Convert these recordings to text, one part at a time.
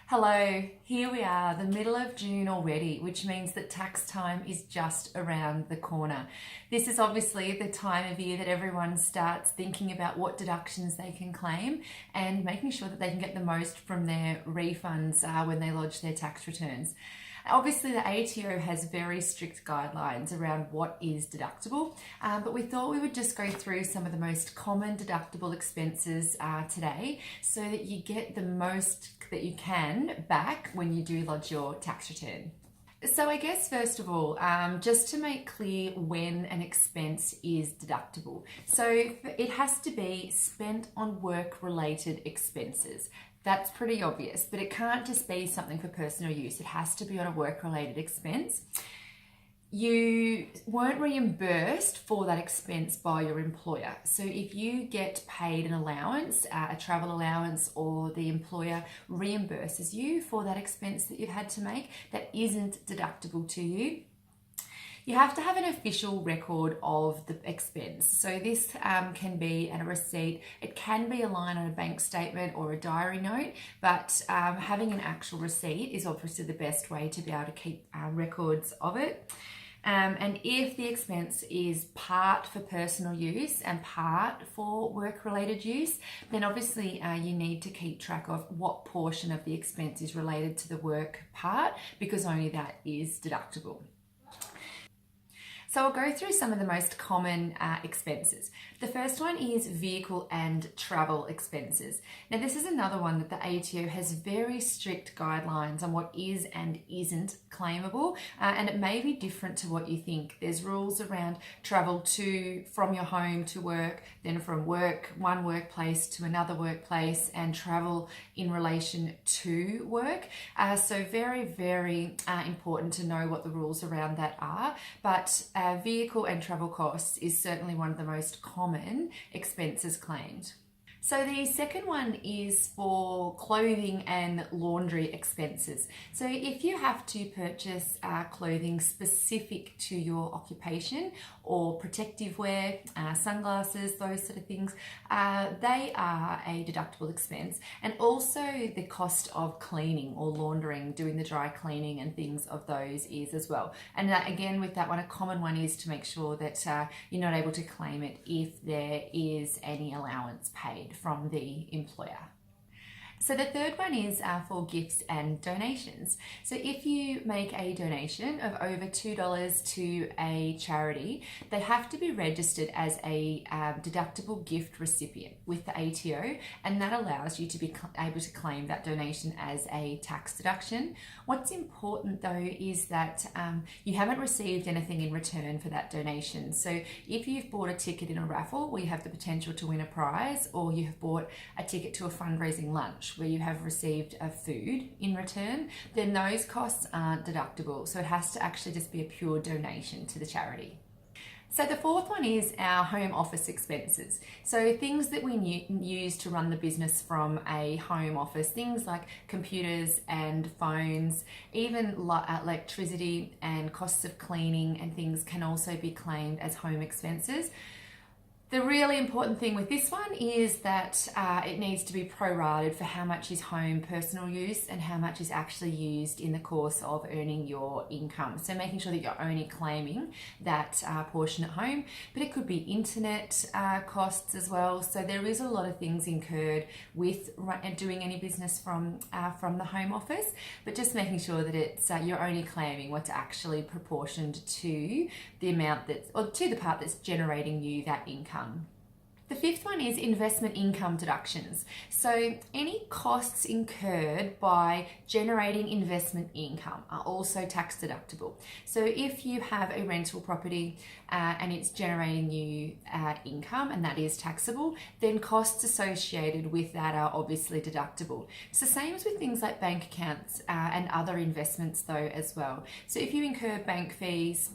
Hello, here we are, the middle of June already, which means that tax time is just around the corner. This is obviously the time of year that everyone starts thinking about what deductions they can claim and making sure that they can get the most from their refunds when they lodge their tax returns. Obviously, the ATO has very strict guidelines around what is deductible, but we thought we would just go through some of the most common deductible expenses today so that you get the most that you can back when you do lodge your tax return. So I guess first of all, just to make clear when an expense is deductible. So it has to be spent on work-related expenses. That's pretty obvious, but it can't just be something for personal use. It has to be on a work-related expense. You weren't reimbursed for that expense by your employer. So if you get paid an allowance, a travel allowance, or the employer reimburses you for that expense that you've had to make, that isn't deductible to you. You have to have an official record of the expense. So this can be a receipt, it can be a line on a bank statement or a diary note, but having an actual receipt is obviously the best way to be able to keep records of it. And if the expense is part for personal use and part for work-related use, then obviously you need to keep track of what portion of the expense is related to the work part, because only that is deductible. So I'll go through some of the most common expenses. The first one is vehicle and travel expenses. Now this is another one that the ATO has very strict guidelines on what is and isn't claimable, and it may be different to what you think. There's rules around travel from your home to work, then from one workplace to another workplace, and travel in relation to work. So very, very important to know what the rules around that are. But vehicle and travel costs is certainly one of the most common expenses claimed. So the second one is for clothing and laundry expenses. So if you have to purchase clothing specific to your occupation or protective wear, sunglasses, those sort of things, they are a deductible expense. And also the cost of cleaning or laundering, doing the dry cleaning and things of those is as well. And again, with that one, a common one is to make sure that you're not able to claim it if there is any allowance paid from the employer. So the third one is for gifts and donations. So if you make a donation of over $2 to a charity, they have to be registered as a deductible gift recipient with the ATO, and that allows you to be able to claim that donation as a tax deduction. What's important though is that you haven't received anything in return for that donation. So if you've bought a ticket in a raffle where you have the potential to win a prize, or you have bought a ticket to a fundraising lunch where you have received a food in return, then those costs aren't deductible. So it has to actually just be a pure donation to the charity. So the fourth one is our home office expenses. So things that we use to run the business from a home office, things like computers and phones, even electricity and costs of cleaning and things can also be claimed as home expenses. The really important thing with this one is that it needs to be prorated for how much is home personal use and how much is actually used in the course of earning your income. So making sure that you're only claiming that portion at home, but it could be internet costs as well. So there is a lot of things incurred with doing any business from the home office, but just making sure that it's you're only claiming what's actually proportioned to the amount to the part that's generating you that income. The fifth one is investment income deductions. So any costs incurred by generating investment income are also tax deductible. So if you have a rental property and it's generating you income and that is taxable, then costs associated with that are obviously deductible. It's the same as with things like bank accounts and other investments though as well. So if you incur bank fees,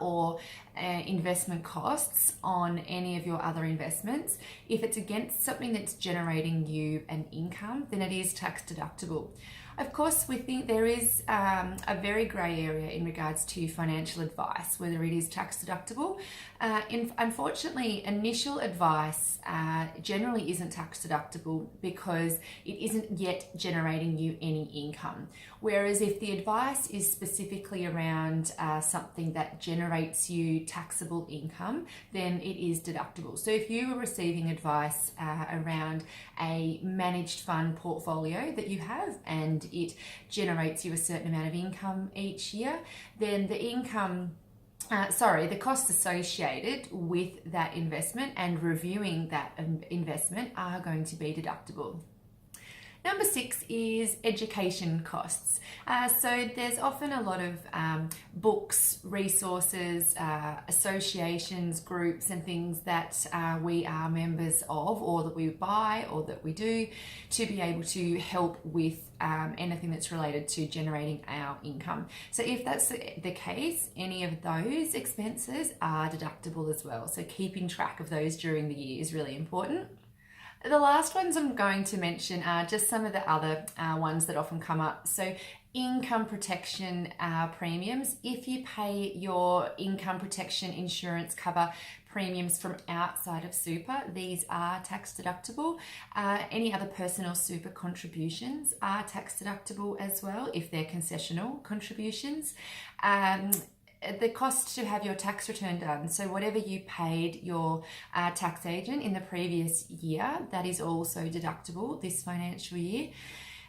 or investment costs on any of your other investments, if it's against something that's generating you an income, then it is tax deductible. Of course, we think there is a very grey area in regards to financial advice, whether it is tax deductible. Unfortunately, initial advice generally isn't tax deductible because it isn't yet generating you any income. Whereas if the advice is specifically around something that generates you taxable income, then it is deductible. So if you were receiving advice around a managed fund portfolio that you have and it generates you a certain amount of income each year, then the costs associated with that investment and reviewing that investment are going to be deductible. Number 6 is education costs. So there's often a lot of books, resources, associations, groups and things that we are members of, or that we buy or that we do to be able to help with anything that's related to generating our income. So if that's the case, any of those expenses are deductible as well. So keeping track of those during the year is really important. The last ones I'm going to mention are just some of the other ones that often come up. So income protection premiums. If you pay your income protection insurance cover premiums from outside of super, these are tax deductible. Any other personal super contributions are tax deductible as well if they're concessional contributions. The cost to have your tax return done, so whatever you paid your tax agent in the previous year, that is also deductible this financial year.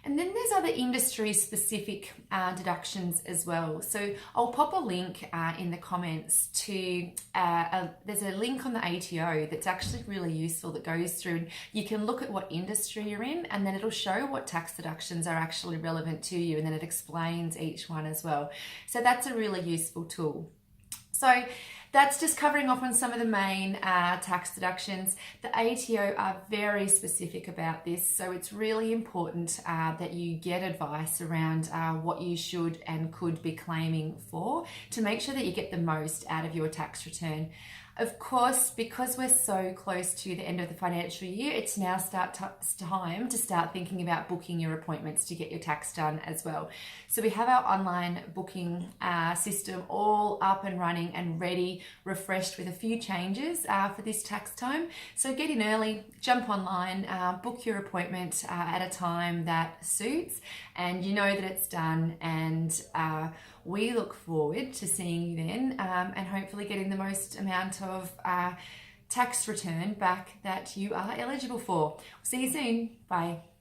And then there's other industry specific deductions as well. So I'll pop a link in the comments to, there's a link on the ATO that's actually really useful that goes through, and you can look at what industry you're in and then it'll show what tax deductions are actually relevant to you, and then it explains each one as well. So that's a really useful tool. So that's just covering off on some of the main tax deductions. The ATO are very specific about this, so it's really important that you get advice around what you should and could be claiming for to make sure that you get the most out of your tax return. Of course, because we're so close to the end of the financial year, it's now time to start thinking about booking your appointments to get your tax done as well. So we have our online booking system all up and running and ready, refreshed with a few changes for this tax time. So get in early, jump online, book your appointment at a time that suits, and you know that it's done, and we look forward to seeing you then and hopefully getting the most amount of tax return back that you are eligible for. See you soon. Bye.